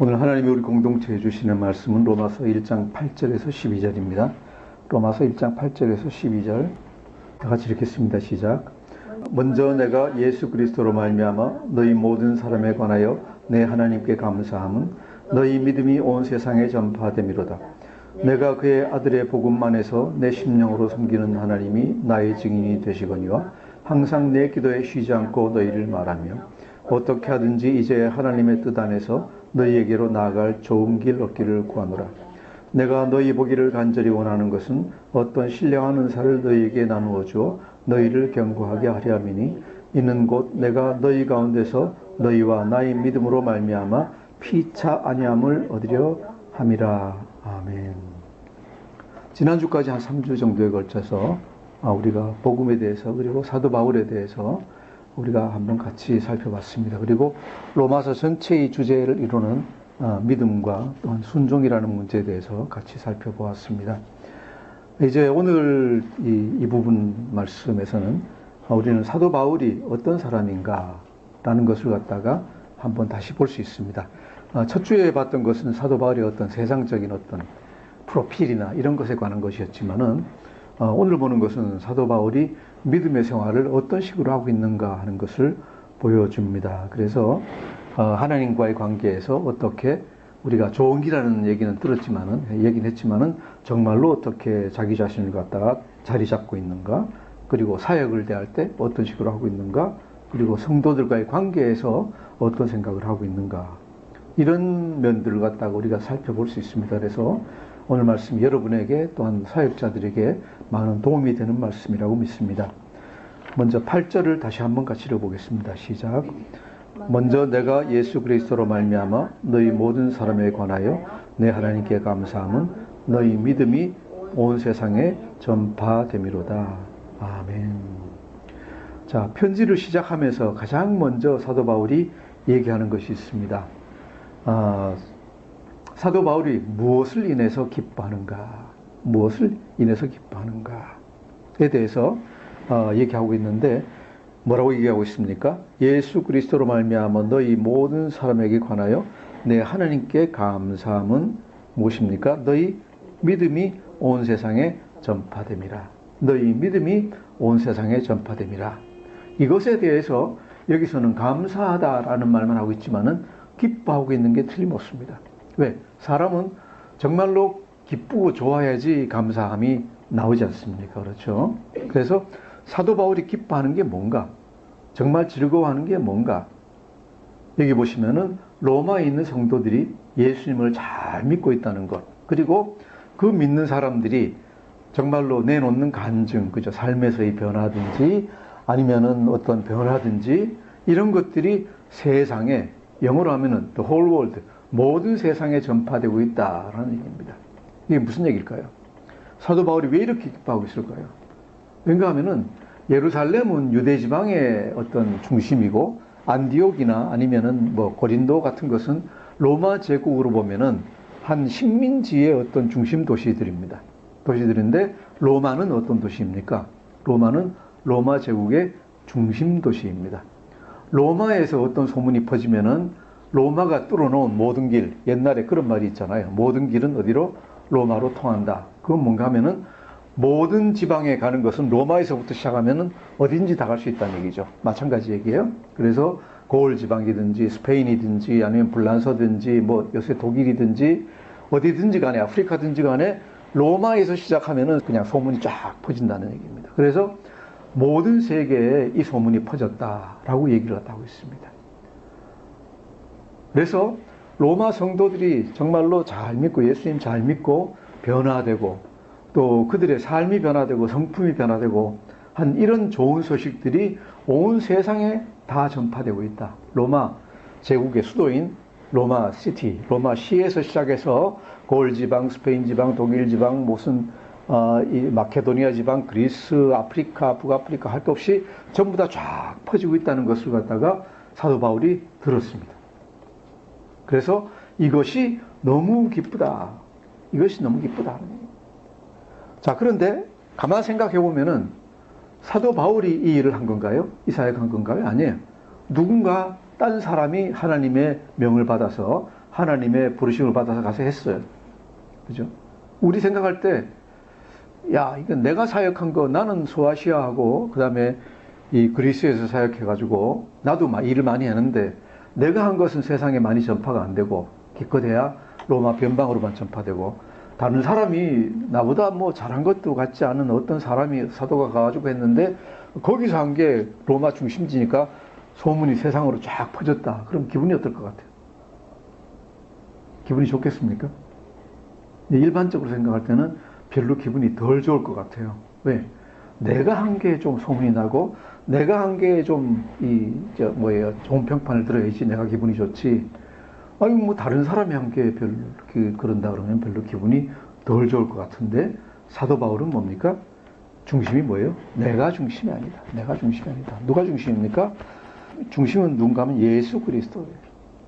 오늘 하나님이 우리 공동체에 주시는 말씀은 로마서 1장 8절에서 12절입니다. 로마서 1장 8절에서 12절 다 같이 읽겠습니다. 시작. 먼저 내가 예수 그리스도로 말미암아 너희 모든 사람에 관하여 내 하나님께 감사함은 너희 믿음이 온 세상에 전파됨이로다. 내가 그의 아들의 복음만에서 내 심령으로 섬기는 하나님이 나의 증인이 되시거니와 항상 내 기도에 쉬지 않고 너희를 말하며 어떻게 하든지 이제 하나님의 뜻 안에서 너희에게로 나아갈 좋은 길 얻기를 구하노라. 내가 너희 보기를 간절히 원하는 것은 어떤 신령한 은사를 너희에게 나누어 주어 너희를 견고하게 하려 함이니 이는 곧 내가 너희 가운데서 너희와 나의 믿음으로 말미암아 피차 아니함을 얻으려 함이라. 아멘. 지난주까지 한 3주 정도에 걸쳐서 우리가 복음에 대해서 그리고 사도 바울에 대해서 우리가 한번 같이 살펴봤습니다. 그리고 로마서 전체의 주제를 이루는 믿음과 또한 순종이라는 문제에 대해서 같이 살펴보았습니다. 이제 오늘 이 부분 말씀에서는 우리는 사도 바울이 어떤 사람인가라는 것을 갖다가 한번 다시 볼 수 있습니다. 첫 주에 봤던 것은 사도 바울의 어떤 세상적인 어떤 프로필이나 이런 것에 관한 것이었지만은 오늘 보는 것은 사도 바울이 믿음의 생활을 어떤 식으로 하고 있는가 하는 것을 보여줍니다. 그래서 하나님과의 관계에서 어떻게 우리가 좋은 길이라는 얘기는 했지만은 정말로 어떻게 자기 자신을 갖다가 자리 잡고 있는가, 그리고 사역을 대할 때 어떤 식으로 하고 있는가, 그리고 성도들과의 관계에서 어떤 생각을 하고 있는가, 이런 면들을 갖다가 우리가 살펴볼 수 있습니다. 그래서 오늘 말씀 여러분에게 또한 사역자들에게 많은 도움이 되는 말씀이라고 믿습니다. 먼저 8절을 다시 한번 같이 읽어보겠습니다. 시작. 먼저 내가 예수 그리스도로 말미암아 너희 모든 사람에 관하여 내 하나님께 감사함은 너희 믿음이 온 세상에 전파됨이로다. 아멘. 자, 편지를 시작하면서 가장 먼저 사도 바울이 얘기하는 것이 있습니다. 사도 바울이 무엇을 인해서 기뻐하는가, 무엇을 인해서 기뻐하는가에 대해서 얘기하고 있는데 뭐라고 얘기하고 있습니까? 예수 그리스도로 말미암아 너희 모든 사람에게 관하여 내 하나님께 감사함은 무엇입니까? 너희 믿음이 온 세상에 전파됨이라. 너희 믿음이 온 세상에 전파됨이라. 이것에 대해서 여기서는 감사하다라는 말만 하고 있지만은 기뻐하고 있는 게 틀림없습니다. 왜? 사람은 정말로 기쁘고 좋아야지 감사함이 나오지 않습니까? 그렇죠? 그래서 사도 바울이 기뻐하는 게 뭔가? 정말 즐거워하는 게 뭔가? 여기 보시면은 로마에 있는 성도들이 예수님을 잘 믿고 있다는 것, 그리고 그 믿는 사람들이 정말로 내놓는 간증, 그죠? 삶에서의 변화든지 아니면은 어떤 변화든지 이런 것들이 세상에, 영어로 하면은 the whole world, 모든 세상에 전파되고 있다라는 얘기입니다. 이게 무슨 얘기일까요? 사도 바울이 왜 이렇게 기뻐하고 있을까요? 왜인가 하면은 예루살렘은 유대 지방의 어떤 중심이고 안디옥이나 아니면은 고린도 같은 것은 로마 제국으로 보면은 한 식민지의 어떤 중심 도시들입니다. 도시들인데 로마는 어떤 도시입니까? 로마는 로마 제국의 중심 도시입니다. 로마에서 어떤 소문이 퍼지면은 로마가 뚫어놓은 모든 길, 옛날에 그런 말이 있잖아요. 모든 길은 어디로? 로마로 통한다. 그건 뭔가 하면은 모든 지방에 가는 것은 로마에서부터 시작하면은 어딘지 다 갈 수 있다는 얘기죠. 마찬가지 얘기예요. 그래서 고을 지방이든지 스페인이든지 아니면 불란서든지 요새 독일이든지 어디든지 간에 아프리카든지 간에 로마에서 시작하면은 그냥 소문이 쫙 퍼진다는 얘기입니다. 그래서 모든 세계에 이 소문이 퍼졌다라고 얘기를 하고 있습니다. 그래서 로마 성도들이 정말로 잘 믿고 예수님 잘 믿고 변화되고 또 그들의 삶이 변화되고 성품이 변화되고 한 이런 좋은 소식들이 온 세상에 다 전파되고 있다. 로마 제국의 수도인 로마 시티, 로마 시에서 시작해서 고을 지방, 스페인 지방, 독일 지방, 이 마케도니아 지방, 그리스, 아프리카, 북아프리카 할 것 없이 전부 다 쫙 퍼지고 있다는 것을 갖다가 사도 바울이 들었습니다. 그래서 이것이 너무 기쁘다. 이것이 너무 기쁘다. 자, 그런데 가만 생각해 보면은 사도 바울이 이 일을 한 건가요? 이 사역한 건가요? 아니에요. 누군가 딴 사람이 하나님의 명을 받아서 하나님의 부르심을 받아서 가서 했어요. 그죠? 우리 생각할 때, 야, 이건 내가 사역한 거, 나는 소아시아하고, 그 다음에 이 그리스에서 사역해가지고, 나도 일을 많이 하는데, 내가 한 것은 세상에 많이 전파가 안 되고, 기껏해야 로마 변방으로만 전파되고, 다른 사람이 나보다 뭐 잘한 것도 같지 않은 어떤 사람이 사도가 가가지고 했는데, 거기서 한 게 로마 중심지니까 소문이 세상으로 쫙 퍼졌다. 그럼 기분이 어떨 것 같아요? 기분이 좋겠습니까? 일반적으로 생각할 때는 별로 기분이 덜 좋을 것 같아요. 왜? 내가 한 게 좀 소문이 나고, 내가 한 게 좀, 좋은 평판을 들어야지 내가 기분이 좋지. 아니, 뭐, 다른 사람이 한 게 그런다 그러면 별로 기분이 덜 좋을 것 같은데, 사도 바울은 뭡니까? 중심이 뭐예요? 내가 중심이 아니다. 내가 중심이 아니다. 누가 중심입니까? 중심은 누군가 하면 예수 그리스도예요.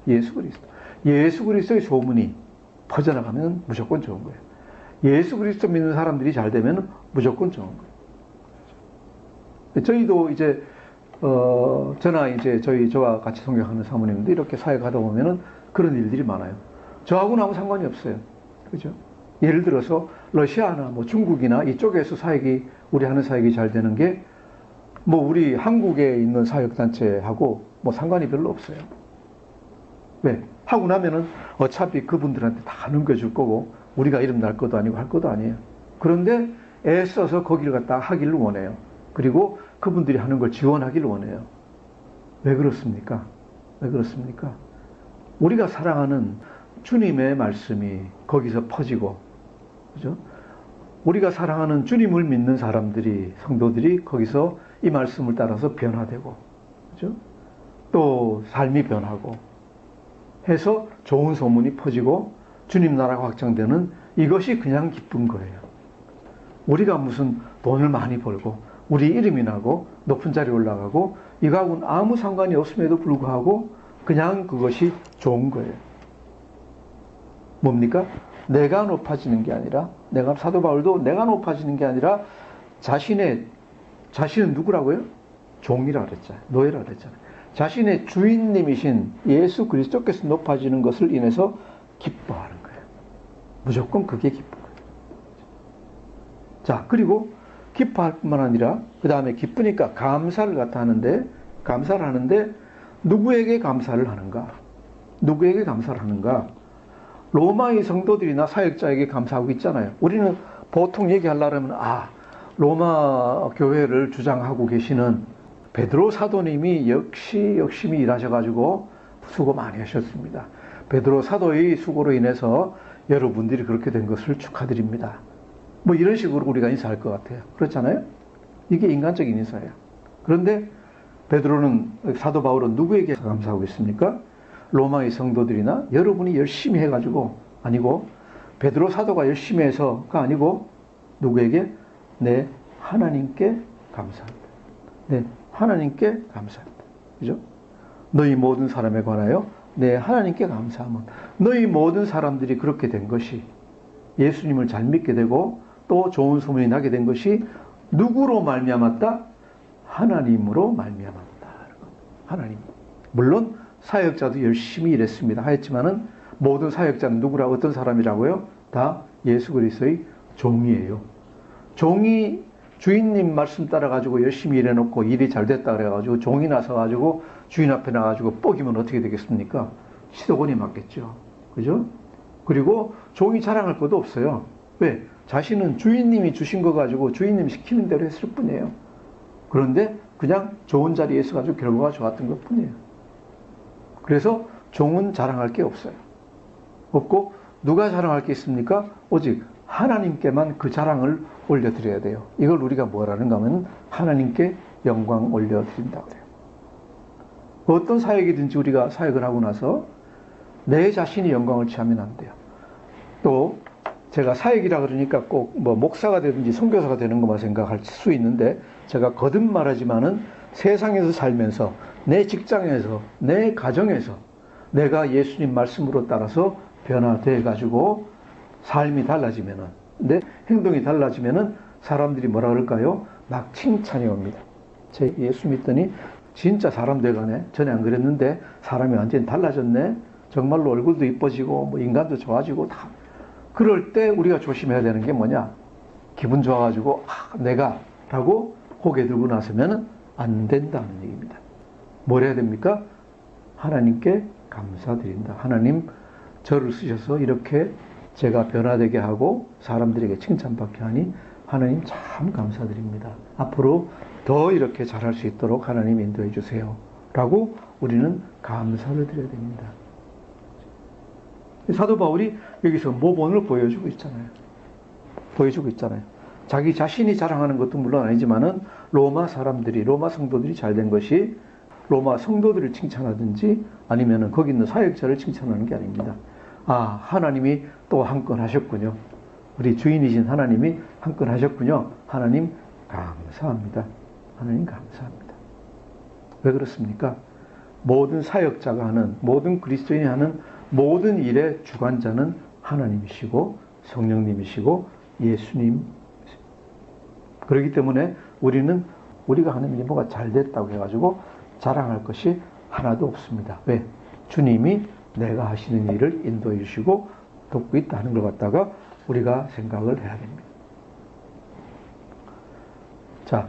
예수 그리스도. 예수 그리스도의 소문이 퍼져나가면 무조건 좋은 거예요. 예수 그리스도 믿는 사람들이 잘 되면 무조건 좋은 거예요. 저희도 이제, 저와 같이 성경하는 사모님도 이렇게 사역하다 보면은 그런 일들이 많아요. 저하고는 아무 상관이 없어요. 그죠? 예를 들어서 러시아나 뭐 중국이나 이쪽에서 우리 하는 사역이 잘 되는 게 뭐 우리 한국에 있는 사역단체하고 뭐 상관이 별로 없어요. 왜? 하고 나면은 어차피 그분들한테 다 넘겨줄 거고 우리가 이름 날 것도 아니고 할 것도 아니에요. 그런데 애써서 거기를 갖다 하기를 원해요. 그리고 그분들이 하는 걸 지원하기를 원해요. 왜 그렇습니까? 왜 그렇습니까? 우리가 사랑하는 주님의 말씀이 거기서 퍼지고, 그죠? 우리가 사랑하는 주님을 믿는 사람들이, 성도들이 거기서 이 말씀을 따라서 변화되고, 그죠? 또 삶이 변하고 해서 좋은 소문이 퍼지고 주님 나라가 확장되는 이것이 그냥 기쁜 거예요. 우리가 무슨 돈을 많이 벌고 우리 이름이 나고 높은 자리에 올라가고 이거하고는 아무 상관이 없음에도 불구하고 그냥 그것이 좋은 거예요. 뭡니까? 내가 높아지는 게 아니라, 사도 바울도 내가 높아지는 게 아니라 자신은 누구라고요? 종이라 그랬잖아요. 노예라 그랬잖아요. 자신의 주인님이신 예수 그리스도께서 높아지는 것을 인해서 기뻐하는 거예요. 무조건 그게 기쁜 거예요. 자, 그리고 기뻐할 뿐만 아니라 그 다음에 기쁘니까 감사를 하는데 누구에게 감사를 하는가? 누구에게 감사를 하는가? 로마의 성도들이나 사역자에게 감사하고 있잖아요. 우리는 보통 얘기하려면 로마 교회를 주장하고 계시는 베드로 사도님이 역시 열심히 일하셔가지고 수고 많이 하셨습니다. 베드로 사도의 수고로 인해서 여러분들이 그렇게 된 것을 축하드립니다. 뭐 이런 식으로 우리가 인사할 것 같아요. 그렇잖아요? 이게 인간적인 인사예요. 그런데 사도 바울은 누구에게 감사하고 있습니까? 로마의 성도들이나 여러분이 열심히 해가지고 아니고 베드로 사도가 열심히 해서가 아니고 누구에게? 내 하나님께 감사합니다. 네, 하나님께 감사합니다. 그죠? 너희 모든 사람에 관하여 내 하나님께 감사하면 너희 모든 사람들이 그렇게 된 것이 예수님을 잘 믿게 되고 또 좋은 소문이 나게 된 것이 누구로 말미암았다? 하나님으로 말미암았다. 하나님. 물론 사역자도 열심히 일했습니다. 하였지만은 모든 사역자는 어떤 사람이라고요? 다 예수 그리스도의 종이에요. 종이 주인님 말씀 따라가지고 열심히 일해놓고 일이 잘 됐다 그래가지고 종이 나서가지고 주인 앞에 나가지고 뻐기면 어떻게 되겠습니까? 시도건이 맞겠죠. 그죠? 그리고 종이 자랑할 것도 없어요. 왜? 자신은 주인님이 주신 거 가지고 주인님이 시키는 대로 했을 뿐이에요. 그런데 그냥 좋은 자리에 있어가지고 결과가 좋았던 것 뿐이에요. 그래서 종은 자랑할 게 없어요. 없고 누가 자랑할 게 있습니까? 오직 하나님께만 그 자랑을 올려드려야 돼요. 이걸 우리가 뭐라는가 하면 하나님께 영광 올려드린다고 그래요. 어떤 사역이든지 우리가 사역을 하고 나서 내 자신이 영광을 취하면 안 돼요. 또 제가 사역이라 그러니까 꼭 뭐 목사가 되든지 선교사가 되는 것만 생각할 수 있는데 제가 거듭 말하지만은 세상에서 살면서 내 직장에서 내 가정에서 내가 예수님 말씀으로 따라서 변화돼 가지고 삶이 달라지면은 내 행동이 달라지면은 사람들이 뭐라 그럴까요? 막 칭찬이 옵니다. 제 예수 믿더니 진짜 사람 돼가네. 전에 안 그랬는데 사람이 완전히 달라졌네. 정말로 얼굴도 이뻐지고 뭐 인간도 좋아지고 다. 그럴 때 우리가 조심해야 되는 게 뭐냐? 기분 좋아가지고 내가 라고 고개 들고 나서면 안 된다는 얘기입니다. 뭘 해야 됩니까? 하나님께 감사드린다. 하나님 저를 쓰셔서 이렇게 제가 변화되게 하고 사람들에게 칭찬받게 하니 하나님 참 감사드립니다. 앞으로 더 이렇게 잘할 수 있도록 하나님 인도해 주세요. 라고 우리는 감사를 드려야 됩니다. 사도 바울이 여기서 모본을 보여주고 있잖아요. 자기 자신이 자랑하는 것도 물론 아니지만은 로마 사람들이, 로마 성도들이 잘된 것이 로마 성도들을 칭찬하든지 아니면은 거기 있는 사역자를 칭찬하는 게 아닙니다. 하나님이 또 한 건 하셨군요. 우리 주인이신 하나님이 한 건 하셨군요. 하나님 감사합니다. 하나님 감사합니다. 왜 그렇습니까? 모든 사역자가 하는, 모든 그리스도인이 하는 모든 일의 주관자는 하나님이시고 성령님이시고 예수님. 그렇기 때문에 우리가 하는 일이 뭐가 잘 됐다고 해가지고 자랑할 것이 하나도 없습니다. 왜? 주님이 내가 하시는 일을 인도해 주시고 돕고 있다는 걸 갖다가 우리가 생각을 해야 됩니다. 자,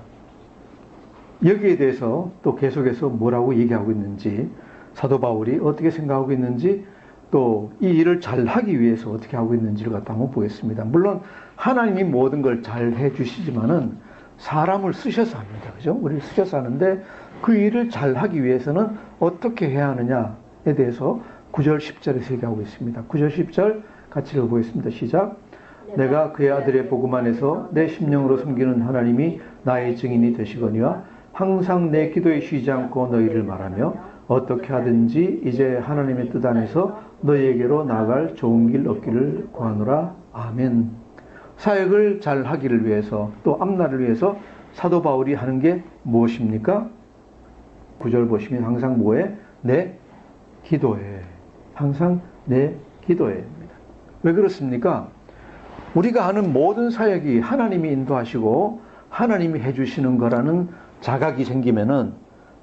여기에 대해서 또 계속해서 뭐라고 얘기하고 있는지, 사도 바울이 어떻게 생각하고 있는지, 또 이 일을 잘 하기 위해서 어떻게 하고 있는지를 갖다 한번 보겠습니다. 물론 하나님이 모든 걸 잘 해주시지만은 사람을 쓰셔서 합니다. 그죠? 우리를 쓰셔서 하는데 그 일을 잘 하기 위해서는 어떻게 해야 하느냐에 대해서 9절 10절에서 얘기하고 있습니다. 9절 10절 같이 읽어보겠습니다. 시작. 내가 그의 아들의 복음 안에서 내 심령으로 섬기는 하나님이 나의 증인이 되시거니와 항상 내 기도에 쉬지 않고 너희를 말하며 어떻게 하든지 이제 하나님의 뜻 안에서 너희에게로 나아갈 좋은 길 얻기를 구하노라. 아멘. 사역을 잘 하기를 위해서 또 앞날을 위해서 사도 바울이 하는 게 무엇입니까? 9절 보시면 항상 뭐해? 내 기도해. 항상 내 기도해. 왜 그렇습니까? 우리가 하는 모든 사역이 하나님이 인도하시고 하나님이 해주시는 거라는 자각이 생기면은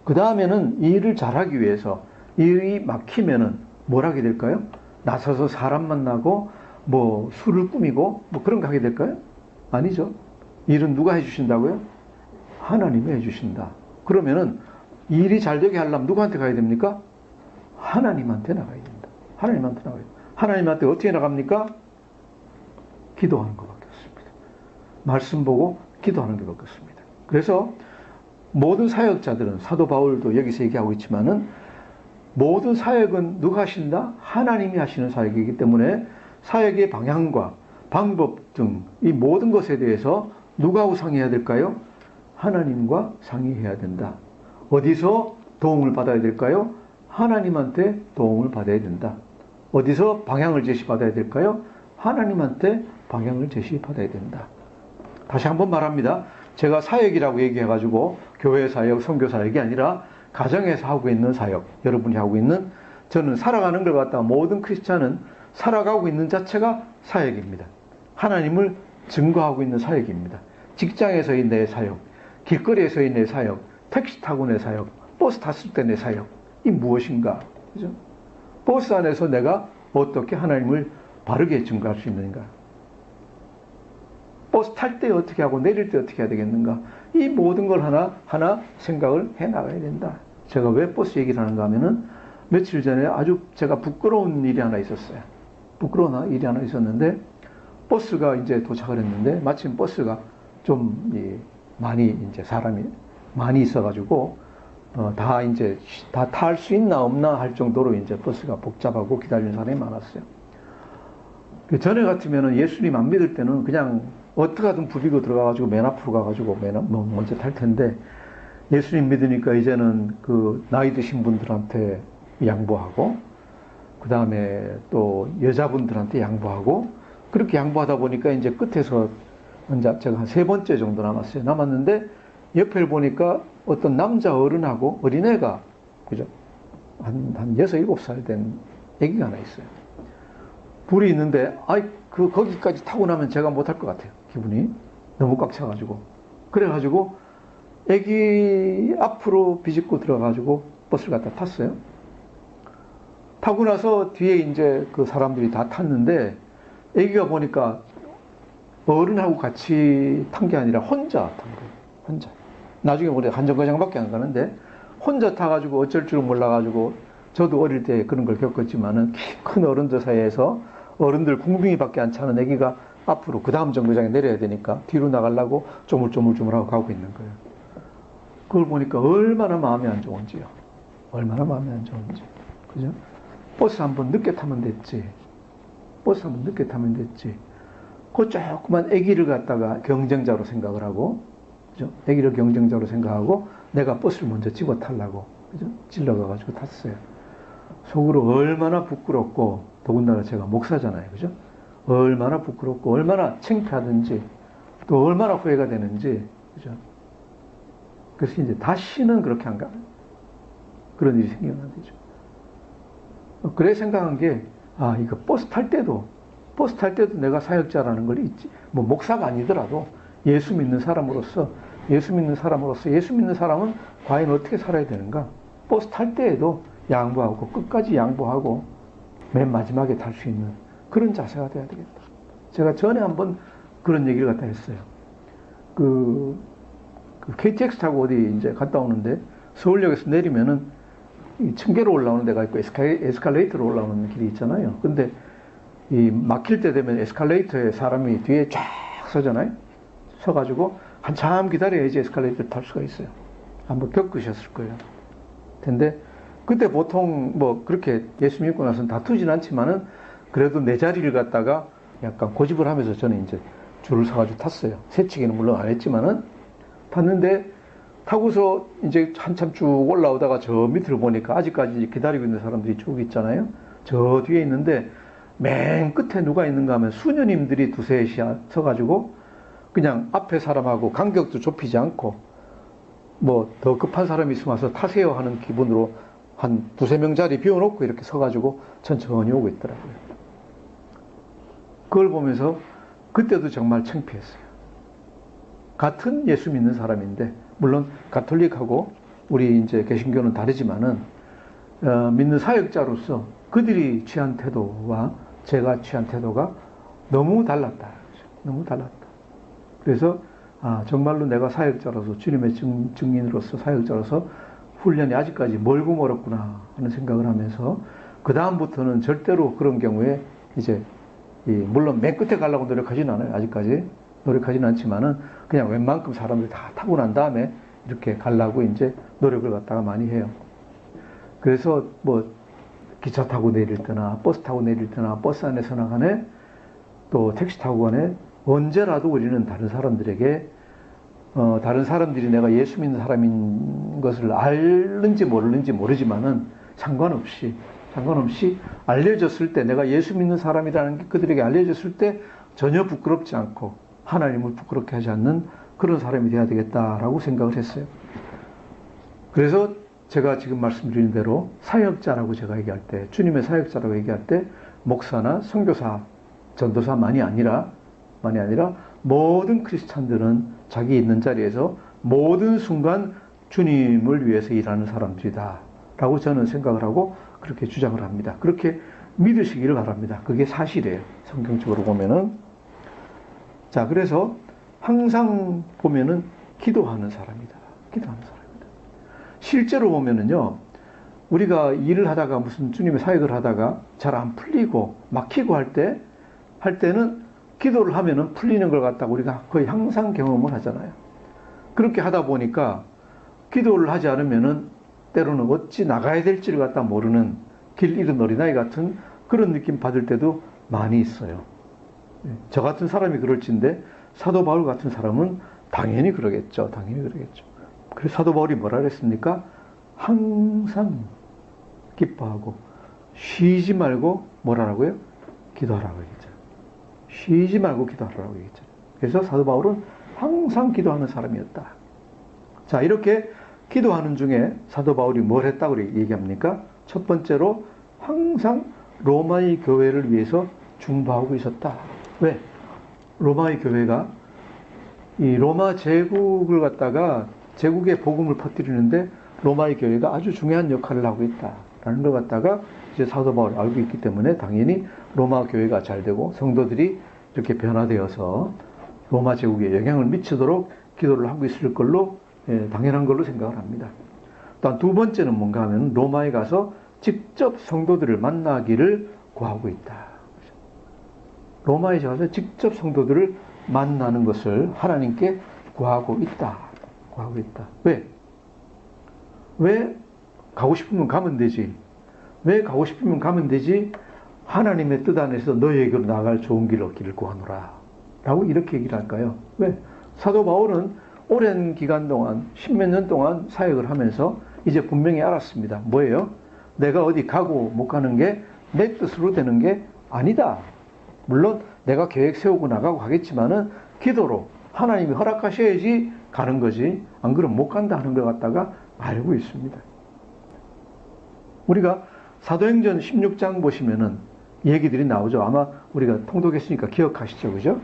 그 다음에는 이 일을 잘하기 위해서 일이 막히면은 뭘 하게 될까요? 나서서 사람 만나고 뭐 술을 꾸미고 뭐 그런 거 하게 될까요? 아니죠. 일은 누가 해주신다고요? 하나님이 해주신다. 그러면은 일이 잘 되게 하려면 누구한테 가야 됩니까? 하나님한테 나가야 된다. 하나님한테 나가야 된다. 하나님한테 어떻게 나갑니까? 기도하는 것밖에 없습니다. 말씀 보고 기도하는 것밖에 없습니다. 그래서 모든 사역자들은, 사도 바울도 여기서 얘기하고 있지만은 모든 사역은 누가 하신다? 하나님이 하시는 사역이기 때문에 사역의 방향과 방법 등 이 모든 것에 대해서 누가 상의해야 될까요? 하나님과 상의해야 된다. 어디서 도움을 받아야 될까요? 하나님한테 도움을 받아야 된다. 어디서 방향을 제시받아야 될까요? 하나님한테 방향을 제시받아야 된다. 다시 한번 말합니다. 제가 사역이라고 얘기해가지고 교회 사역, 선교 사역이 아니라 가정에서 하고 있는 사역, 여러분이 하고 있는, 저는 살아가는 걸 갖다가 모든 크리스찬은 살아가고 있는 자체가 사역입니다. 하나님을 증거하고 있는 사역입니다. 직장에서의 내 사역, 길거리에서의 내 사역, 택시 타고 내 사역, 버스 탔을 때 내 사역, 이 무엇인가? 그죠? 버스 안에서 내가 어떻게 하나님을 바르게 증거할 수 있는가? 버스 탈 때 어떻게 하고 내릴 때 어떻게 해야 되겠는가? 이 모든 걸 하나하나 생각을 해 나가야 된다. 제가 왜 버스 얘기를 하는가 하면은 며칠 전에 아주 제가 부끄러운 일이 하나 있었어요. 부끄러운 일이 하나 있었는데 버스가 이제 도착을 했는데 마침 버스가 좀 많이 이제 사람이 많이 있어가지고 다 이제 다 탈 수 있나 없나 할 정도로 이제 버스가 복잡하고 기다리는 사람이 많았어요. 전에 같으면은 예수님 안 믿을 때는 그냥 어떻게든 부비고 들어가가지고 맨 앞으로 가가지고 먼저 탈 텐데 예수님 믿으니까 이제는 그 나이 드신 분들한테 양보하고 그 다음에 또 여자분들한테 양보하고 그렇게 양보하다 보니까 이제 끝에서 제가 한 3번째 정도 남았어요. 남았는데 옆을 보니까 어떤 남자 어른하고 어린애가 그죠? 한 6, 7살 된 애기가 하나 있어요. 불이 있는데 거기까지 타고 나면 제가 못할 것 같아요. 기분이 너무 꽉 차가지고. 그래가지고 애기 앞으로 비집고 들어가가지고 버스를 갖다 탔어요. 타고 나서 뒤에 이제 그 사람들이 다 탔는데 애기가 보니까 어른하고 같이 탄 게 아니라 혼자 탄 거예요. 혼자. 나중에 우리 한 정거장밖에 안 가는데 혼자 타가지고 어쩔 줄 몰라가지고 저도 어릴 때 그런 걸 겪었지만은 키 큰 어른들 사이에서 어른들 궁둥이밖에 안 차는 애기가 앞으로 그 다음 정거장에 내려야 되니까 뒤로 나가려고 쪼물쪼물쪼물하고 가고 있는 거예요. 그걸 보니까 얼마나 마음이 안 좋은지요. 얼마나 마음이 안 좋은지. 그죠? 버스 한번 늦게 타면 됐지. 버스 한번 늦게 타면 됐지. 그 조그만 아기를 갖다가 경쟁자로 생각을 하고, 그죠? 아기를 경쟁자로 생각하고, 내가 버스를 먼저 집어 타려고, 그죠? 질러가가지고 탔어요. 속으로 얼마나 부끄럽고, 더군다나 제가 목사잖아요. 그죠? 얼마나 부끄럽고, 얼마나 창피하든지, 또 얼마나 후회가 되는지, 그죠? 그래서 이제 다시는 그렇게 안 가요. 그런 일이 생기면 안 되죠. 그래 생각한 게, 아, 이거 버스 탈 때도 내가 사역자라는 걸 잊지. 뭐, 목사가 아니더라도 예수 믿는 사람으로서 예수 믿는 사람은 과연 어떻게 살아야 되는가? 버스 탈 때에도 양보하고, 끝까지 양보하고, 맨 마지막에 탈 수 있는 그런 자세가 돼야 되겠다. 제가 전에 한번 그런 얘기를 갖다 했어요. 그 KTX 타고 어디 이제 갔다 오는데, 서울역에서 내리면은 이 층계로 올라오는 데가 있고 에스컬레이터로 올라오는 길이 있잖아요. 근데 이 막힐 때 되면 에스컬레이터에 사람이 뒤에 쫙 서잖아요. 서가지고 한참 기다려야지 에스컬레이터를 탈 수가 있어요. 한번 겪으셨을 거예요. 근데 그때 보통 뭐 그렇게 예수 믿고 나서는 다투진 않지만은 그래도 내 자리를 갖다가 약간 고집을 하면서 저는 이제 줄을 서가지고 탔어요. 새치기는 물론 안 했지만은 탔는데 타고서 이제 한참 쭉 올라오다가 저 밑을 보니까 아직까지 기다리고 있는 사람들이 쭉 있잖아요. 저 뒤에 있는데 맨 끝에 누가 있는가 하면 수녀님들이 두셋이 서가지고 그냥 앞에 사람하고 간격도 좁히지 않고 뭐 더 급한 사람이 있으면 와서 타세요 하는 기분으로 한 두세 명짜리 비워놓고 이렇게 서가지고 천천히 오고 있더라고요. 그걸 보면서 그때도 정말 창피했어요. 같은 예수 믿는 사람인데, 물론 가톨릭하고 우리 이제 개신교는 다르지만은 믿는 사역자로서 그들이 취한 태도와 제가 취한 태도가 너무 달랐다. 너무 달랐다. 그래서 정말로 내가 사역자로서 주님의 증인으로서 사역자로서 훈련이 아직까지 멀고 멀었구나 하는 생각을 하면서 그 다음부터는 절대로 그런 경우에 이제 물론 맨 끝에 가려고 노력하지는 않아요. 아직까지 노력하지는 않지만은 그냥 웬만큼 사람들이 다 타고 난 다음에 이렇게 가려고 이제 노력을 갖다가 많이 해요. 그래서 뭐 기차 타고 내릴 때나 버스 타고 내릴 때나 버스 안에서나 간에 또 택시 타고 간에 언제라도 우리는 다른 사람들에게 다른 사람들이 내가 예수 믿는 사람인 것을 알는지 모르는지 모르지만은 상관없이 알려졌을 때 내가 예수 믿는 사람이라는 게 그들에게 알려졌을 때 전혀 부끄럽지 않고 하나님을 부끄럽게 하지 않는 그런 사람이 되어야 되겠다라고 생각을 했어요. 그래서 제가 지금 말씀드린 대로 사역자라고 제가 얘기할 때, 주님의 사역자라고 얘기할 때 목사나 선교사, 전도사만이 아니라 모든 크리스찬들은 자기 있는 자리에서 모든 순간 주님을 위해서 일하는 사람들이다 라고 저는 생각을 하고 그렇게 주장을 합니다. 그렇게 믿으시기를 바랍니다. 그게 사실이에요. 성경적으로 보면은. 자, 그래서 항상 보면은 기도하는 사람이다. 기도하는 사람이다. 실제로 보면은요, 우리가 일을 하다가 무슨 주님의 사역을 하다가 잘 안 풀리고 막히고 할 때는 기도를 하면은 풀리는 걸 갖다가 우리가 거의 항상 경험을 하잖아요. 그렇게 하다 보니까 기도를 하지 않으면은 때로는 어찌 나가야 될지를 갖다 모르는 길 잃은 어린아이 같은 그런 느낌 받을 때도 많이 있어요. 저 같은 사람이 그럴진데 사도 바울 같은 사람은 당연히 그러겠죠. 그래서 사도 바울이 뭐라 그랬습니까? 항상 기뻐하고 쉬지 말고 뭐라고요? 기도하라고 얘기했죠. 쉬지 말고 기도하라고 얘기했죠. 그래서 사도 바울은 항상 기도하는 사람이었다. 자, 이렇게 기도하는 중에 사도 바울이 뭘 했다고 얘기합니까? 첫 번째로 항상 로마의 교회를 위해서 중보하고 있었다. 왜? 로마의 교회가 이 로마 제국을 갖다가 제국의 복음을 퍼뜨리는데 로마의 교회가 아주 중요한 역할을 하고 있다라는 라는 걸 갖다가 이제 사도 바울이 알고 있기 때문에 당연히 로마 교회가 잘 되고 성도들이 이렇게 변화되어서 로마 제국에 영향을 미치도록 기도를 하고 있을 걸로 당연한 걸로 생각을 합니다. 또한 두 번째는 뭔가 하면 로마에 가서 직접 성도들을 만나기를 구하고 있다. 로마에 가서 직접 성도들을 만나는 것을 하나님께 구하고 있다. 구하고 있다. 왜? 왜 가고 싶으면 가면 되지? 왜 가고 싶으면 가면 되지? 하나님의 뜻 안에서 너희에게로 나갈 좋은 길 얻기를 구하노라. 라고 이렇게 얘기를 할까요? 왜? 사도 바울은 오랜 기간 동안, 십몇 년 동안 사역을 하면서 이제 분명히 알았습니다. 뭐예요? 내가 어디 가고 못 가는 게 내 뜻으로 되는 게 아니다. 물론 내가 계획 세우고 나가고 가겠지만은 기도로 하나님이 허락하셔야지 가는 거지. 안 그러면 못 간다 하는 걸 갖다가 알고 있습니다. 우리가 사도행전 16장 보시면은 얘기들이 나오죠. 아마 우리가 통독했으니까 기억하시죠. 그죠?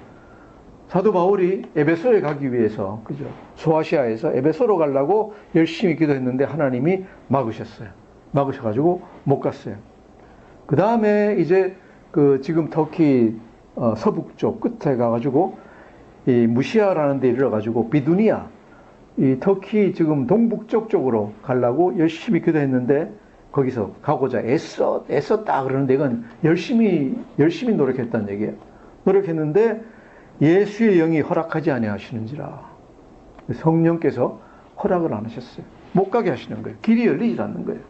사도 바울이 에베소에 가기 위해서, 그죠? 소아시아에서 에베소로 가려고 열심히 기도했는데 하나님이 막으셨어요. 막으셔가지고 못 갔어요. 그 다음에 이제 지금 터키 서북쪽 끝에 가가지고 이 무시아라는 데 이르러가지고 비두니아, 이 터키 지금 동북쪽 쪽으로 가려고 열심히 기도했는데 거기서 가고자 애썼다 그러는데 이건 열심히 노력했다는 얘기예요. 노력했는데 예수의 영이 허락하지 아니하시는지라. 성령께서 허락을 안 하셨어요. 못 가게 하시는 거예요. 길이 열리지 않는 거예요.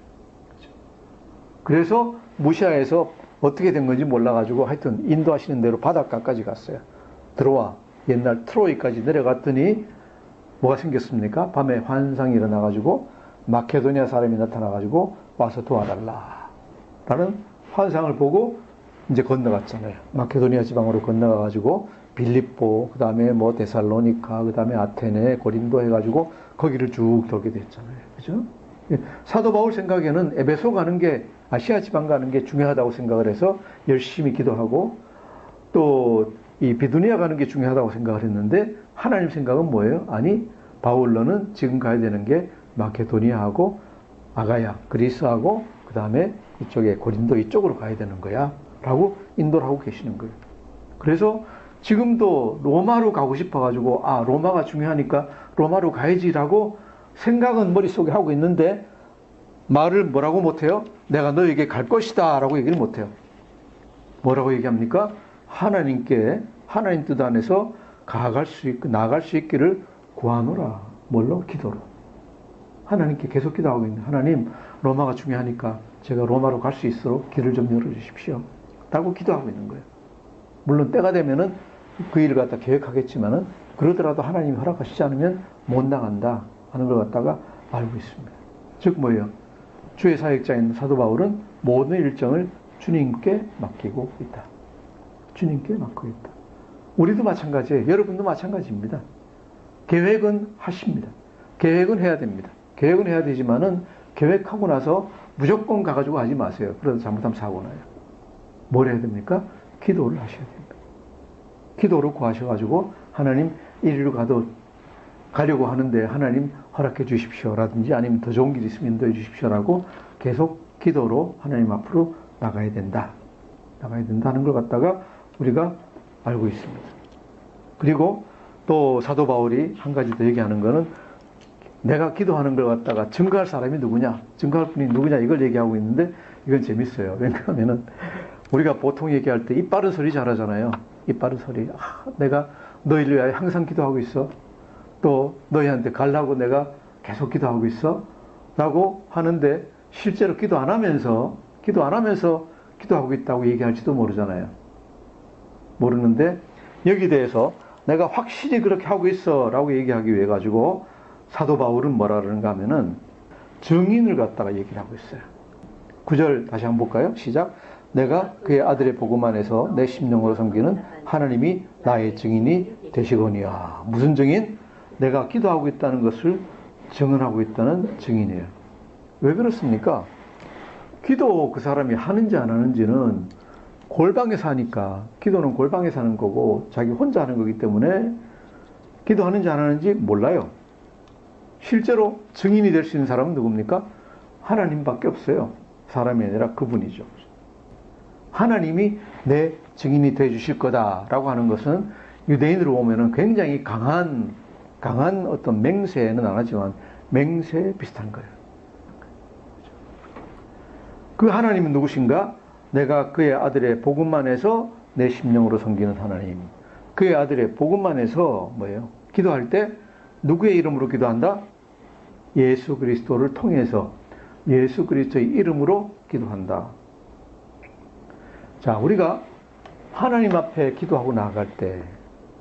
그래서 무시아에서 어떻게 된 건지 몰라가지고 하여튼 인도하시는 대로 바닷가까지 갔어요. 들어와. 옛날 트로이까지 내려갔더니 뭐가 생겼습니까? 밤에 환상이 일어나가지고 마케도니아 사람이 나타나가지고 와서 도와달라 라는 환상을 보고 이제 건너갔잖아요. 마케도니아 지방으로 건너가가지고 빌립보, 그 다음에 뭐 데살로니카, 그 다음에 아테네, 고린도 해가지고 거기를 쭉 돌게 됐잖아요. 그죠? 사도 바울 생각에는 에베소 가는 게, 아시아 지방 가는 게 중요하다고 생각을 해서 열심히 기도하고 또 이 비두니아 가는 게 중요하다고 생각을 했는데 하나님 생각은 뭐예요? 아니, 바울로는 지금 가야 되는 게 마케도니아하고 아가야, 그리스하고 그 다음에 이쪽에 고린도 이쪽으로 가야 되는 거야 라고 인도를 하고 계시는 거예요. 그래서 지금도 로마로 가고 싶어가지고 로마가 중요하니까 로마로 가야지라고 생각은 머릿속에 하고 있는데 말을 뭐라고 못해요? 내가 너에게 갈 것이다 라고 얘기를 못해요. 뭐라고 얘기합니까? 하나님께 하나님 뜻 안에서 나아갈 수 있기를 구하노라. 뭘로? 기도로. 하나님께 계속 기도하고 있는 하나님, 로마가 중요하니까 제가 로마로 갈 수 있도록 길을 좀 열어주십시오 라고 기도하고 있는 거예요. 물론 때가 되면은 그 일을 갖다 계획하겠지만은 그러더라도 하나님이 허락하시지 않으면 못 나간다 하는 걸 갖다가 알고 있습니다. 즉 뭐예요? 주의 사역자인 사도 바울은 모든 일정을 주님께 맡기고 있다. 주님께 맡고 있다. 우리도 마찬가지예요. 여러분도 마찬가지입니다. 계획은 하십니다. 계획은 해야 됩니다. 계획은 해야 되지만은 계획하고 나서 무조건 가가지고 하지 마세요. 그러다 잘못하면 사고 나요. 뭘 해야 됩니까? 기도를 하셔야 됩니다. 기도를 구하셔가지고 하나님 이리로 가려고 하는데 하나님 허락해 주십시오라든지 아니면 더 좋은 길이 있으면 인도해 주십시오라고 계속 기도로 하나님 앞으로 나가야 된다는 걸 갖다가 우리가 알고 있습니다. 그리고 또 사도 바울이 한 가지 더 얘기하는 거는 내가 기도하는 걸 갖다가 증거할 사람이 누구냐, 증거할 분이 누구냐 이걸 얘기하고 있는데 이건 재밌어요. 왜냐하면은 우리가 보통 얘기할 때 입 바른 소리 잘하잖아요. 입 바른 소리. 내가 너희를 위하여 항상 기도하고 있어. 또 너희한테 가려고 내가 계속 기도하고 있어. 라고 하는데 실제로 기도 안 하면서 기도하고 있다고 얘기할지도 모르잖아요. 모르는데 여기 대해서 내가 확실히 그렇게 하고 있어 라고 얘기하기 위해 가지고 사도 바울은 뭐라 그러는가 하면은 증인을 갖다가 얘기를 하고 있어요. 9절 다시 한번 볼까요? 시작. 내가 그의 아들의 복음 안에서 내 심령으로 섬기는 하나님이 나의 증인이 되시거니와. 무슨 증인? 내가 기도하고 있다는 것을 증언하고 있다는 증인이에요. 왜 그렇습니까? 기도 그 사람이 하는지 안 하는지는 골방에서 하니까, 기도는 골방에서 하는 거고 자기 혼자 하는 거기 때문에 기도하는지 안 하는지 몰라요. 실제로 증인이 될 수 있는 사람은 누굽니까? 하나님밖에 없어요. 사람이 아니라 그분이죠. 하나님이 내 증인이 되어 주실 거다라고 하는 것은 유대인으로 보면은 굉장히 강한 어떤 맹세는 안 하지만 맹세에 비슷한 거예요. 그 하나님은 누구신가? 내가 그의 아들의 복음만 해서 내 심령으로 섬기는 하나님. 그의 아들의 복음만 해서 뭐예요? 기도할 때 누구의 이름으로 기도한다? 예수 그리스도를 통해서 예수 그리스도의 이름으로 기도한다. 자, 우리가 하나님 앞에 기도하고 나아갈 때,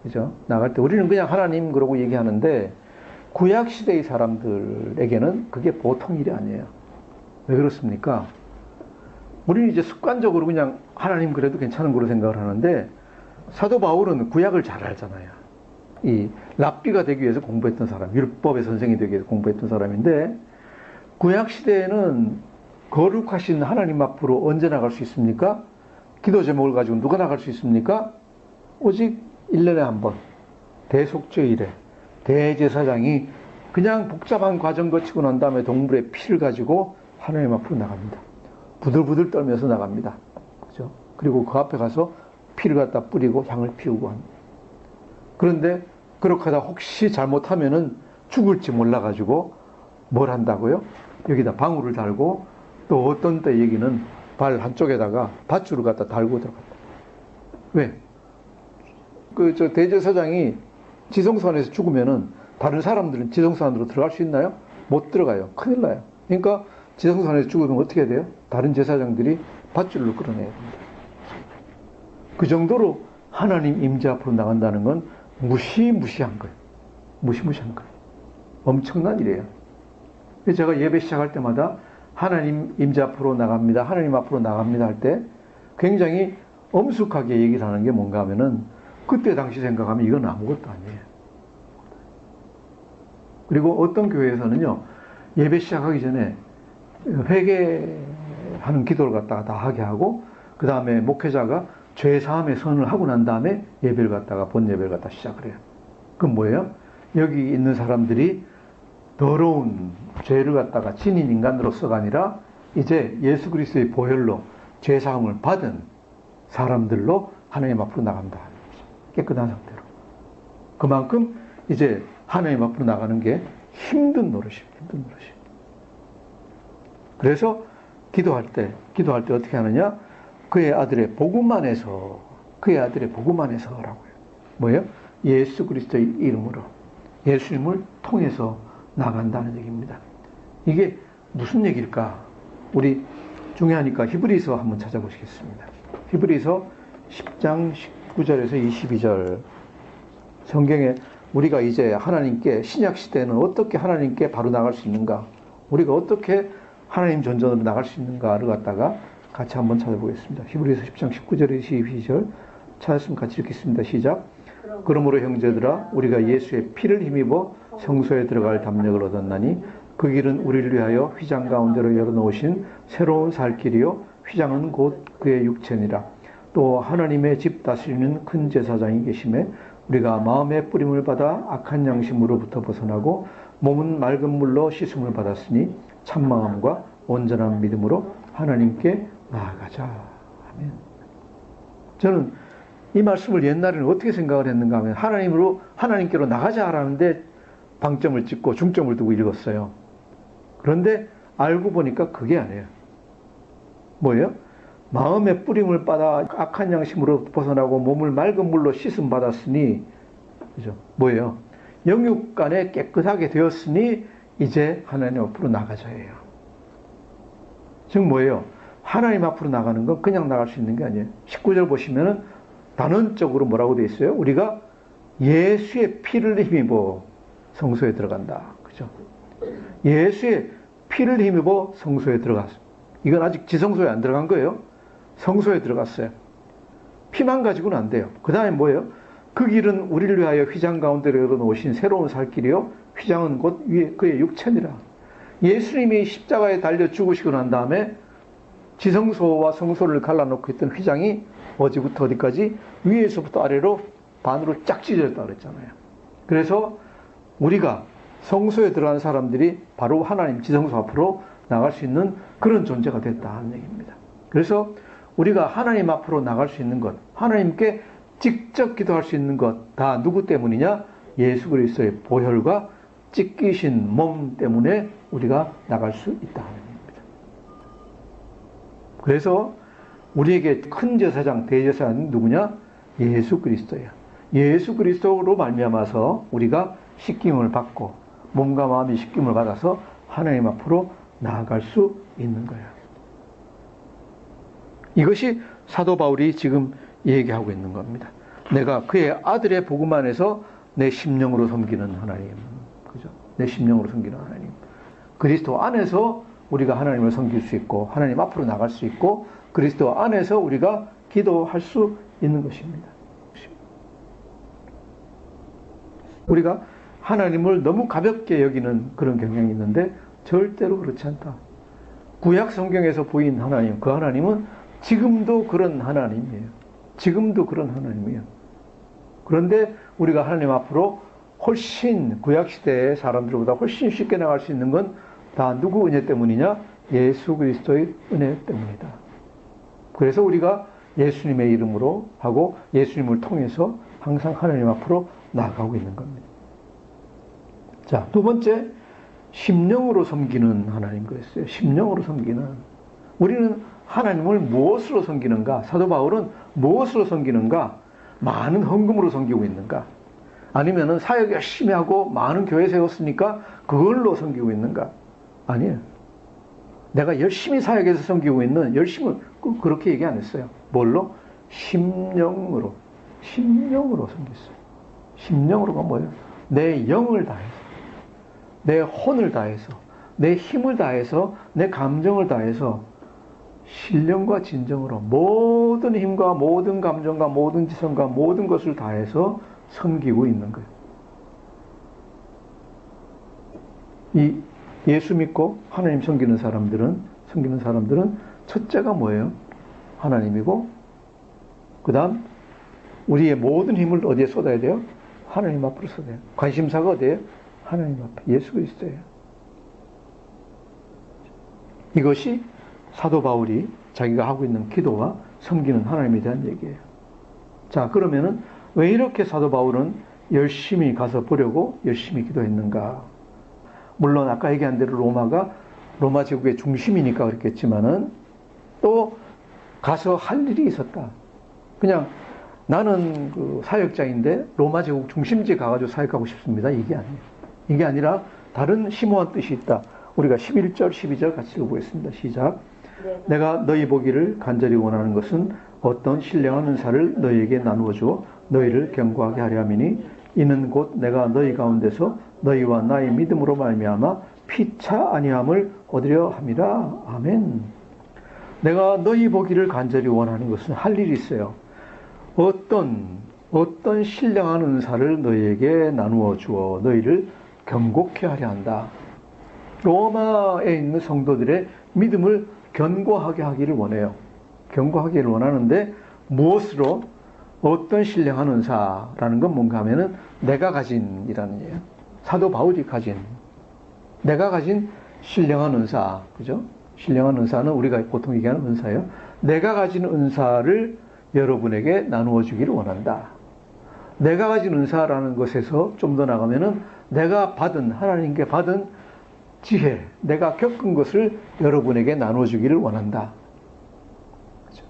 그죠? 나갈 때 우리는 그냥 하나님 그러고 얘기하는데 구약 시대의 사람들에게는 그게 보통 일이 아니에요. 왜 그렇습니까? 우리는 이제 습관적으로 그냥 하나님 그래도 괜찮은 거로 생각을 하는데 사도 바울은 구약을 잘 알잖아요. 이 랍비가 되기 위해서 공부했던 사람, 율법의 선생이 되기 위해서 공부했던 사람인데 구약 시대에는 거룩하신 하나님 앞으로 언제 나갈 수 있습니까? 기도 제목을 가지고 누가 나갈 수 있습니까? 오직 1년에 한 번 대속죄일에 대제사장이 그냥 복잡한 과정 거치고 난 다음에 동물의 피를 가지고 하나님 앞으로 나갑니다. 부들부들 떨면서 나갑니다. 그죠? 그리고 그 앞에 가서 피를 갖다 뿌리고 향을 피우고 합니다. 그런데 그렇게 하다 혹시 잘못하면은 죽을지 몰라가지고 뭘 한다고요? 여기다 방울을 달고 또 어떤 때 얘기는 발 한쪽에다가 밧줄을 갖다 달고 들어갔다. 왜? 저 대제사장이 지성소 안에서 죽으면은 다른 사람들은 지성소 안으로 들어갈 수 있나요? 못 들어가요. 큰일 나요. 그러니까 지성소 안에서 죽으면 어떻게 해야 돼요? 다른 제사장들이 밧줄로 끌어내야 됩니다. 그 정도로 하나님 임재 앞으로 나간다는 건 무시무시한 거예요. 무시무시한 거예요. 엄청난 일이에요. 제가 예배 시작할 때마다 하나님 임재 앞으로 나갑니다. 하나님 앞으로 나갑니다 할 때 굉장히 엄숙하게 얘기를 하는 게 뭔가 하면은 그때 당시 생각하면 이건 아무것도 아니에요. 그리고 어떤 교회에서는요, 예배 시작하기 전에 회개하는 기도를 갖다가 다 하게 하고, 그 다음에 목회자가 죄사함의 선을 하고 난 다음에 예배를 갖다가, 본 예배를 갖다 시작을 해요. 그건 뭐예요? 여기 있는 사람들이 더러운 죄를 갖다가 지닌 인간으로서가 아니라 이제 예수 그리스도의 보혈로 죄사함을 받은 사람들로 하나님 앞으로 나간다. 깨끗한 상태로. 그만큼 이제 하나님 앞으로 나가는 게 힘든 노릇이에요. 힘든 노릇이에요. 그래서 기도할 때 어떻게 하느냐? 그의 아들의 복음만 해서, 그의 아들의 복음만 해서라고 해요. 뭐예요? 예수 그리스도의 이름으로, 예수님을 통해서 나간다는 얘기입니다. 이게 무슨 얘기일까? 우리 중요하니까 히브리서 한번 찾아보시겠습니다. 히브리서 10장 19절에서 22절. 성경에 우리가 이제 하나님께, 신약 시대에는 어떻게 하나님께 바로 나갈 수 있는가, 우리가 어떻게 하나님 전전으로 나갈 수 있는가를 갖다가 같이 한번 찾아보겠습니다. 히브리서 10장 19절에서 22절 찾았으면 같이 읽겠습니다. 시작. 그러므로 형제들아, 우리가 예수의 피를 힘입어 성소에 들어갈 담력을 얻었나니 그 길은 우리를 위하여 휘장 가운데로 열어놓으신 새로운 살 길이요, 휘장은 곧 그의 육체니라. 또 하나님의 집 다스리는 큰 제사장이 계심에 우리가 마음의 뿌림을 받아 악한 양심으로부터 벗어나고 몸은 맑은 물로 씻음을 받았으니 참마음과 온전한 믿음으로 하나님께 나아가자. 아멘. 저는 이 말씀을 옛날에는 어떻게 생각을 했는가 하면 하나님께로 나가자라는데 방점을 찍고 중점을 두고 읽었어요. 그런데 알고 보니까 그게 아니에요. 뭐예요? 마음의 뿌림을 받아 악한 양심으로 벗어나고 몸을 맑은 물로 씻음 받았으니, 그죠? 뭐예요? 영육간에 깨끗하게 되었으니 이제 하나님 앞으로 나가자예요. 즉 뭐예요? 하나님 앞으로 나가는 건 그냥 나갈 수 있는 게 아니에요. 19절 보시면은 단언적으로 뭐라고 되어 있어요? 우리가 예수의 피를 힘입어 성소에 들어간다. 그죠? 예수의 피를 힘입어 성소에 들어갔어요. 이건 아직 지성소에 안 들어간 거예요. 성소에 들어갔어요. 피만 가지고는 안 돼요. 그 다음에 뭐예요? 그 길은 우리를 위하여 휘장 가운데로 열어놓으신 새로운 살 길이요, 휘장은 곧 그의 육체니라. 예수님이 십자가에 달려 죽으시고 난 다음에 지성소와 성소를 갈라놓고 있던 휘장이 어디부터 어디까지, 위에서부터 아래로 반으로 쫙 찢어졌다 그랬잖아요. 그래서 우리가 성소에 들어간 사람들이 바로 하나님 지성소 앞으로 나갈 수 있는 그런 존재가 됐다는 얘기입니다. 그래서 우리가 하나님 앞으로 나갈 수 있는 것, 하나님께 직접 기도할 수 있는 것, 다 누구 때문이냐? 예수 그리스도의 보혈과 찢기신 몸 때문에 우리가 나갈 수 있다는 얘기입니다. 그래서 우리에게 큰 제사장, 대제사장은 누구냐? 예수 그리스도예요. 예수 그리스도로 말미암아서 우리가 씻김을 받고 몸과 마음이 씻김을 받아서 하나님 앞으로 나아갈 수 있는 거예요. 이것이 사도 바울이 지금 얘기하고 있는 겁니다. 내가 그의 아들의 복음 안에서 내 심령으로 섬기는 하나님, 그죠? 내 심령으로 섬기는 하나님. 그리스도 안에서 우리가 하나님을 섬길 수 있고 하나님 앞으로 나갈 수 있고 그리스도 안에서 우리가 기도할 수 있는 것입니다. 우리가 하나님을 너무 가볍게 여기는 그런 경향이 있는데 절대로 그렇지 않다. 구약 성경에서 보인 하나님, 그 하나님은 지금도 그런 하나님이에요. 지금도 그런 하나님이에요. 그런데 우리가 하나님 앞으로 훨씬 구약 시대의 사람들보다 훨씬 쉽게 나갈 수 있는 건 다 누구 은혜 때문이냐? 예수 그리스도의 은혜 때문이다. 그래서 우리가 예수님의 이름으로 하고 예수님을 통해서 항상 하나님 앞으로 나아가고 있는 겁니다. 자, 두 번째, 심령으로 섬기는 하나님 그랬어요. 심령으로 섬기는. 우리는 하나님을 무엇으로 섬기는가? 사도 바울은 무엇으로 섬기는가? 많은 헌금으로 섬기고 있는가? 아니면은 사역 열심히 하고 많은 교회 세웠으니까 그걸로 섬기고 있는가? 아니에요. 내가 열심히 사역해서 섬기고 있는 열심을 그렇게 얘기 안 했어요. 뭘로? 심령으로. 심령으로 섬겼어요. 심령으로가 뭐예요? 내 영을 다해서, 내 혼을 다해서, 내 힘을 다해서, 내 감정을 다해서 신령과 진정으로 모든 힘과 모든 감정과 모든 지성과 모든 것을 다해서 섬기고 있는 거예요. 이 예수 믿고 하나님 섬기는 사람들은 첫째가 뭐예요? 하나님이고, 그 다음 우리의 모든 힘을 어디에 쏟아야 돼요? 하나님 앞으로 쏟아야 돼요. 관심사가 어디에요? 하나님 앞에, 예수 그리스도예요. 이것이 사도 바울이 자기가 하고 있는 기도와 섬기는 하나님에 대한 얘기예요. 자, 그러면은 왜 이렇게 사도 바울은 열심히 가서 보려고 열심히 기도했는가? 물론 아까 얘기한 대로 로마 제국의 중심이니까 그랬겠지만은 또 가서 할 일이 있었다. 그냥 나는 그 사역자인데 로마 제국 중심지에 가가지고 사역하고 싶습니다. 이게 아니에요. 이게 아니라 다른 심오한 뜻이 있다. 우리가 11절, 12절 같이 읽어보겠습니다. 시작. 내가 너희 보기를 간절히 원하는 것은 어떤 신령한 은사를 너희에게 나누어 주어 너희를 견고하게 하려 함이니 이는 곧 내가 너희 가운데서 너희와 나의 믿음으로 말미암아 피차 아니함을 얻으려 함이라. 아멘. 내가 너희 보기를 간절히 원하는 것은 할 일이 있어요. 어떤 신령한 은사를 너희에게 나누어 주어 너희를 견고케 하려 한다. 로마에 있는 성도들의 믿음을 견고하게 하기를 원해요. 견고하기를 원하는데 무엇으로? 어떤 신령한 은사라는 건 뭔가 하면은 내가 가진이라는 얘기예요. 사도 바울이 가진, 내가 가진 신령한 은사, 그죠? 신령한 은사는 우리가 보통 얘기하는 은사예요. 내가 가진 은사를 여러분에게 나누어 주기를 원한다. 내가 가진 은사라는 것에서 좀 더 나가면은 내가 받은, 하나님께 받은 지혜, 내가 겪은 것을 여러분에게 나누어 주기를 원한다. 그죠?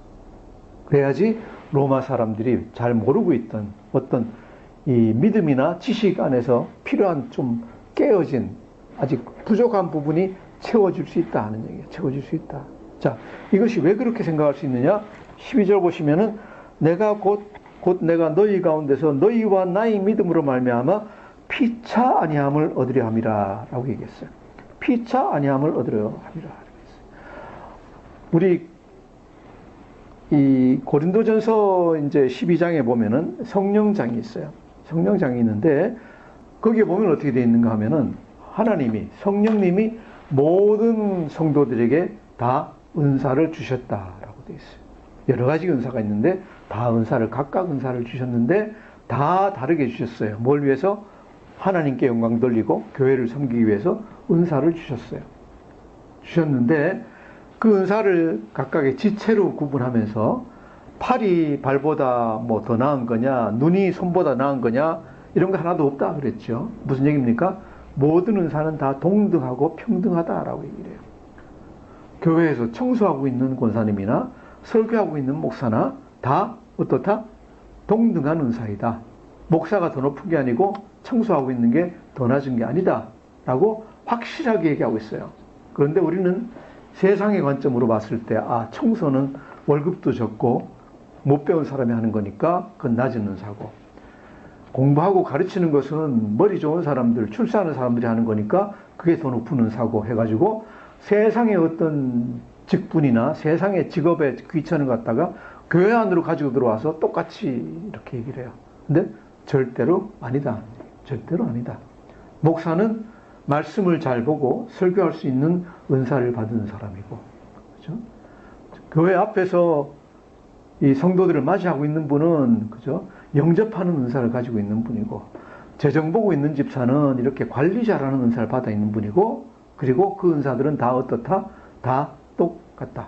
그래야지 로마 사람들이 잘 모르고 있던 어떤 이 믿음이나 지식 안에서 필요한 좀 깨어진 아직 부족한 부분이 채워질 수 있다 하는 얘기예요. 채워질 수 있다. 자, 이것이 왜 그렇게 생각할 수 있느냐? 12절 보시면은 내가 곧 내가 너희 가운데서 너희와 나의 믿음으로 말미암아 피차 아니함을 얻으려 함이라 라고 얘기했어요. 피차 아니함을 얻으려 함이라. 우리 이 고린도전서 이제 12장에 보면은 성령장이 있어요. 성령장이 있는데 거기에 보면 어떻게 되어 있는가 하면은 하나님이, 성령님이 모든 성도들에게 다 은사를 주셨다라고 되어 있어요. 여러 가지 은사가 있는데 다 각각 은사를 주셨는데 다 다르게 주셨어요. 뭘 위해서? 하나님께 영광 돌리고 교회를 섬기기 위해서 은사를 주셨어요. 주셨는데 그 은사를 각각의 지체로 구분하면서 팔이 발보다 뭐 더 나은 거냐, 눈이 손보다 나은 거냐, 이런 거 하나도 없다 그랬죠. 무슨 얘기입니까? 모든 은사는 다 동등하고 평등하다라고 얘기를 해요. 교회에서 청소하고 있는 권사님이나 설교하고 있는 목사나 다 어떻다? 동등한 은사이다. 목사가 더 높은 게 아니고 청소하고 있는 게 더 낮은 게 아니다 라고 확실하게 얘기하고 있어요. 그런데 우리는 세상의 관점으로 봤을 때 청소는 월급도 적고 못 배운 사람이 하는 거니까 그건 낮은 은사고, 공부하고 가르치는 것은 머리 좋은 사람들, 출세하는 사람들이 하는 거니까 그게 더 높은 은사고 해가지고 세상의 어떤 직분이나 세상의 직업에 귀천을 갖다가 교회 안으로 가지고 들어와서 똑같이 이렇게 얘기를 해요. 근데 절대로 아니다. 절대로 아니다. 목사는 말씀을 잘 보고 설교할 수 있는 은사를 받은 사람이고, 그죠? 교회 앞에서 이 성도들을 맞이하고 있는 분은, 그죠? 영접하는 은사를 가지고 있는 분이고, 재정 보고 있는 집사는 이렇게 관리 잘하는 은사를 받아 있는 분이고, 그리고 그 은사들은 다 어떻다? 다 똑같다.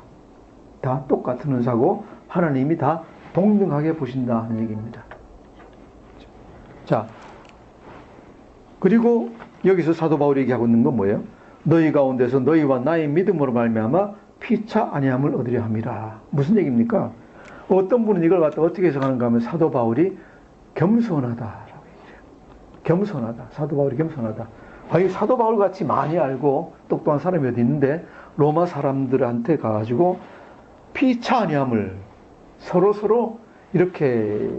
다 똑같은 은사고 하나님이 다 동등하게 보신다 하는 얘기입니다. 자, 그리고 여기서 사도 바울이 얘기하고 있는 건 뭐예요? 너희 가운데서 너희와 나의 믿음으로 말미암아 피차 아니함을 얻으려 함이라. 무슨 얘기입니까? 어떤 분은 이걸 갖다 어떻게 해석하는가 하면 사도 바울이 겸손하다라고 얘기해요. 겸손하다. 사도 바울이 겸손하다. 이 사도 바울 같이 많이 알고 똑똑한 사람이 어디 있는데 로마 사람들한테 가가지고 피차 아니함을 서로 이렇게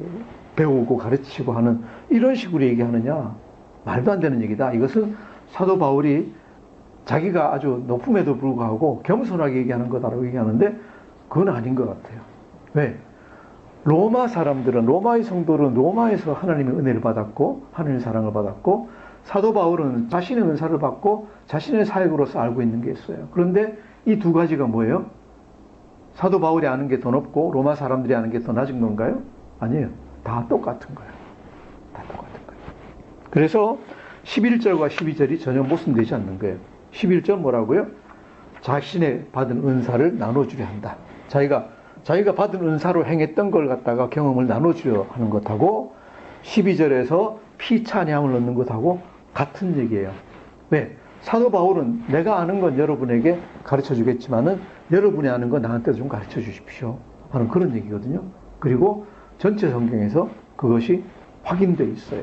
배우고 가르치고 하는 이런 식으로 얘기하느냐? 말도 안 되는 얘기다. 이것은 사도 바울이 자기가 아주 높음에도 불구하고 겸손하게 얘기하는 거다라고 얘기하는데 그건 아닌 것 같아요. 왜? 로마 사람들은, 로마의 성도는 로마에서 하나님의 은혜를 받았고 하나님의 사랑을 받았고, 사도 바울은 자신의 은사를 받고 자신의 사역으로서 알고 있는 게 있어요. 그런데 이 두 가지가 뭐예요? 사도 바울이 아는 게 더 높고 로마 사람들이 아는 게 더 낮은 건가요? 아니에요. 다 똑같은 거예요. 다 똑같은 거예요. 그래서 11절과 12절이 전혀 모순되지 않는 거예요. 11절 뭐라고요? 자신의 받은 은사를 나눠주려 한다. 자기가 받은 은사로 행했던 걸 갖다가 경험을 나눠주려 하는 것하고 12절에서 피차냐함을 얻는 것하고 같은 얘기예요. 왜? 사도 바울은 내가 아는 건 여러분에게 가르쳐 주겠지만은 여러분이 아는 건 나한테도 좀 가르쳐 주십시오 하는 그런 얘기거든요. 그리고 전체 성경에서 그것이 확인되어 있어요.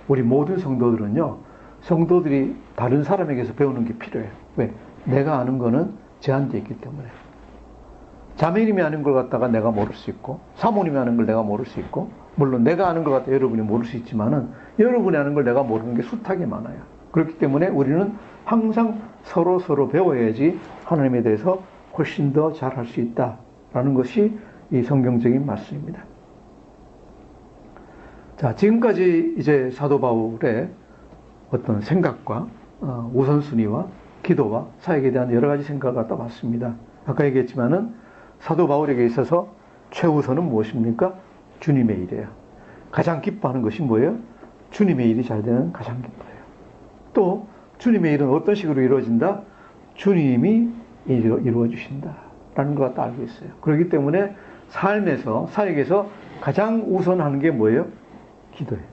우리 모든 성도들은요, 성도들이 다른 사람에게서 배우는 게 필요해요. 왜? 내가 아는 거는 제한되어 있기 때문에. 자매님이 아는 걸 갖다가 내가 모를 수 있고, 사모님이 아는 걸 내가 모를 수 있고, 물론 내가 아는 걸 갖다 여러분이 모를 수 있지만은 여러분이 아는 걸 내가 모르는 게 숱하게 많아요. 그렇기 때문에 우리는 항상 서로 배워야지 하나님에 대해서 훨씬 더 잘할 수 있다라는 것이 이 성경적인 말씀입니다. 자, 지금까지 이제 사도 바울의 어떤 생각과 우선순위와 기도와 사역에 대한 여러 가지 생각을 갖다 봤습니다. 아까 얘기했지만은 사도 바울에게 있어서 최우선은 무엇입니까? 주님의 일이에요. 가장 기뻐하는 것이 뭐예요? 주님의 일이 잘 되는 가장 기뻐해요. 또 주님의 일은 어떤 식으로 이루어진다? 주님이 이루어 주신다 라는 것 같다 알고 있어요. 그렇기 때문에 삶에서, 사역에서 가장 우선하는 게 뭐예요? 기도예요.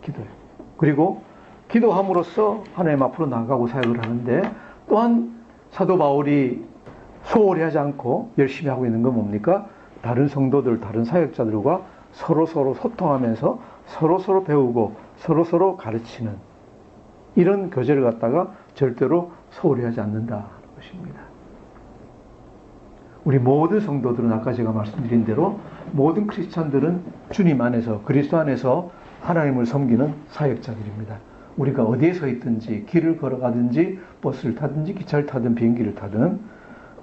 기도예요. 그리고 기도함으로써 하나님 앞으로 나아가고 사역을 하는데, 또한 사도 바울이 소홀히 하지 않고 열심히 하고 있는 건 뭡니까? 다른 성도들, 다른 사역자들과 서로 소통하면서 서로 배우고 서로 가르치는 이런 교제를 갖다가 절대로 소홀히 하지 않는다는 것입니다. 우리 모든 성도들은 아까 제가 말씀드린 대로 모든 크리스찬들은 주님 안에서, 그리스도 안에서 하나님을 섬기는 사역자들입니다. 우리가 어디에 서 있든지, 길을 걸어가든지, 버스를 타든지, 기차를 타든, 비행기를 타든,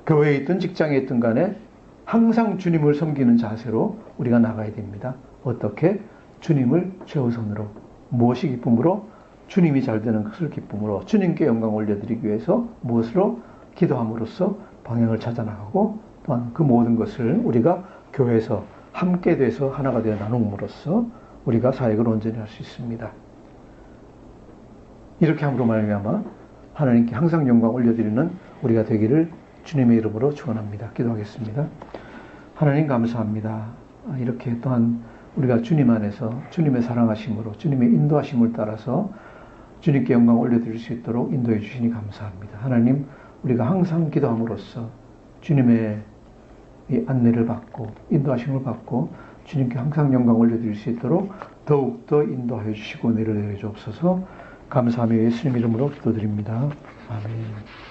교회에 있든 직장에 있든 간에 항상 주님을 섬기는 자세로 우리가 나가야 됩니다. 어떻게? 주님을 최우선으로. 무엇이 기쁨으로? 주님이 잘 되는 것을 기쁨으로. 주님께 영광 올려드리기 위해서 무엇으로? 기도함으로써 방향을 찾아 나가고, 또한 그 모든 것을 우리가 교회에서 함께 돼서 하나가 되어 나눔으로써 우리가 사역을 온전히 할 수 있습니다. 이렇게 함으로 말미암아 하나님께 항상 영광 올려드리는 우리가 되기를 주님의 이름으로 축원합니다. 기도하겠습니다. 하나님 감사합니다. 이렇게 또한 우리가 주님 안에서 주님의 사랑하심으로 주님의 인도하심을 따라서 주님께 영광 올려드릴 수 있도록 인도해 주시니 감사합니다. 하나님, 우리가 항상 기도함으로써 주님의 이 안내를 받고 인도하심을 받고 주님께 항상 영광 올려드릴 수 있도록 더욱더 인도하여 주시고 은혜를 내려 주옵소서. 감사하며 예수님 이름으로 기도드립니다. 아멘.